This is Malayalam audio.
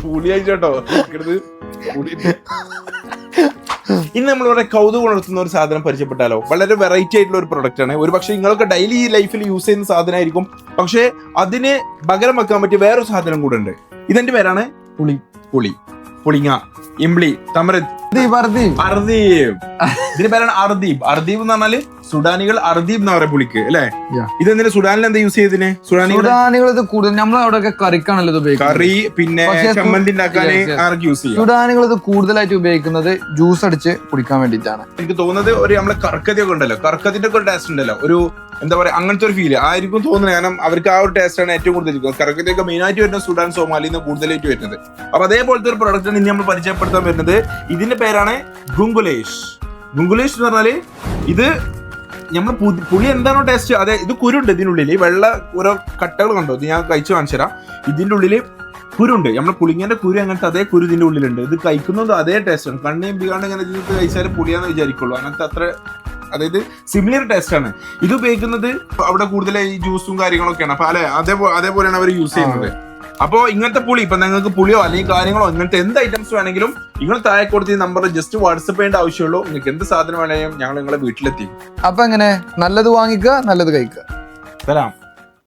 പുളിയായിട്ടോ ഇന്ന് നമ്മളിവിടെ കൗതുകം ഉണർത്തുന്ന ഒരു സാധനം പരിചയപ്പെട്ടാലോ? വളരെ വെറൈറ്റി ആയിട്ടുള്ള ഒരു പ്രൊഡക്റ്റ് ആണ്. ഒരു പക്ഷേ നിങ്ങളൊക്കെ ഡെയിലി ലൈഫിൽ യൂസ് ചെയ്യുന്ന സാധനമായിരിക്കും, പക്ഷെ അതിന് പകരം വെക്കാൻ പറ്റിയ വേറൊരു സാധനം കൂടെ ഉണ്ട്. ഇതിന്റെ പേരാണ് പുളിങ്ങ, ഇംബ്ലി, തമരത്, അർദീബ്. ഇതിന്റെ പേരാണ് അർദീബ്. അർദീബ് എന്ന് പറഞ്ഞാല് സുഡാനികൾ അർദീബ് എന്ന് പറയാം പുളിക്ക്, അല്ലെ? ഇതെന്തിനാ സുഡാനിൽ എന്താ യൂസ് ചെയ്തതിന്? സുഡാനികൾ ഇത് കൂടുതൽ നമ്മളവിടെ കറിക്കാണല്ലോ ഇത് ഉപയോഗിക്കുന്നത്. കറി പിന്നെ ചമ്മന്തി ഉണ്ടാക്കാൻ ആർക്ക് യൂസ് ചെയ്യും? സുഡാനികൾ ഇത് കൂടുതലായിട്ട് ഉപയോഗിക്കുന്നത് ജ്യൂസ് അടിച്ച് കുടിക്കാൻ വേണ്ടിയിട്ടാണ്. എനിക്ക് തോന്നുന്നത് ഒരു നമ്മളെ കർക്കതിയൊക്കെ ഉണ്ടല്ലോ, കർക്കതിന്റെ ഒക്കെ ഒരു ടേസ്റ്റ് ഉണ്ടല്ലോ, ഒരു എന്താ പറയാ അങ്ങനത്തെ ഒരു ഫീല് ആയിരിക്കും തോന്നുന്നത്. കാരണം അവർക്ക് ആ ഒരു ടേസ്റ്റ് ആണ് ഏറ്റവും കൂടുതൽ. കർക്കതിയൊക്കെ മെയിൻ ആയിട്ട് വരുന്നത് സുഡാൻ, സോമാലിയിൽ നിന്ന് കൂടുതലായിട്ട് വരുന്നത്. അപ്പൊ അതേപോലത്തെ ഒരു പ്രൊഡക്റ്റ് ആണ് ഇനി നമ്മൾ പരിചയപ്പെടുത്താൻ വരുന്നത്. ഇതിന്റെ പേരാണ് ഗുങ്കുലേഷ്. ഗുങ്കുലേഷ് എന്ന് പറഞ്ഞാല് ഇത് നമ്മൾ പുളി എന്താണോ ടേസ്റ്റ്, അതെ ഇത് കുരുണ്ട് ഇതിനുള്ളിൽ. വെള്ള ഓരോ കട്ടകൾ കണ്ടോ? ഇത് ഞാൻ കഴിച്ചു കാണിച്ചു തരാം. ഇതിന്റെ ഉള്ളില് കുരുണ്ട്, നമ്മളെ പുളിങ്ങന്റെ കുരു അങ്ങനത്തെ അതേ കുരു ഇതിന്റെ ഉള്ളിലുണ്ട്. ഇത് കഴിക്കുന്നത് അതേ ടേസ്റ്റ് ആണ്. കണ്ണയും പികാണ്ട് ഇങ്ങനെ ഇതിനകത്ത് കഴിച്ചാൽ പുളിയാന്ന് വിചാരിക്കുള്ളൂ. അങ്ങനത്തെ അത്ര, അതായത് സിമിലർ ടേസ്റ്റ് ആണ്. ഇത് ഉപയോഗിക്കുന്നത് അവിടെ കൂടുതൽ ഈ ജ്യൂസും കാര്യങ്ങളൊക്കെയാണ്. അപ്പൊ അല്ലെ അതേപോലെയാണ് അവർ യൂസ് ചെയ്യുന്നത്. അപ്പോ ഇങ്ങനത്തെ പുളി ഇപ്പൊ നിങ്ങൾക്ക് പുളിയോ അല്ലെങ്കിൽ കാര്യങ്ങളോ ഇങ്ങനത്തെ എന്ത് ഐറ്റംസ് വേണമെങ്കിലും നിങ്ങൾ താഴെ കൊടുത്ത നമ്പറിൽ ജസ്റ്റ് വാട്സപ്പ് ചെയ്യേണ്ട ആവശ്യമുള്ളൂ. നിങ്ങൾക്ക് എന്ത് സാധനം വേണമെങ്കിലും ഞങ്ങൾ നിങ്ങളെ വീട്ടിലെത്തി. അപ്പൊ എങ്ങനെ നല്ലത് വാങ്ങിക്കുക, നല്ലത് കഴിക്കുക. തരാം.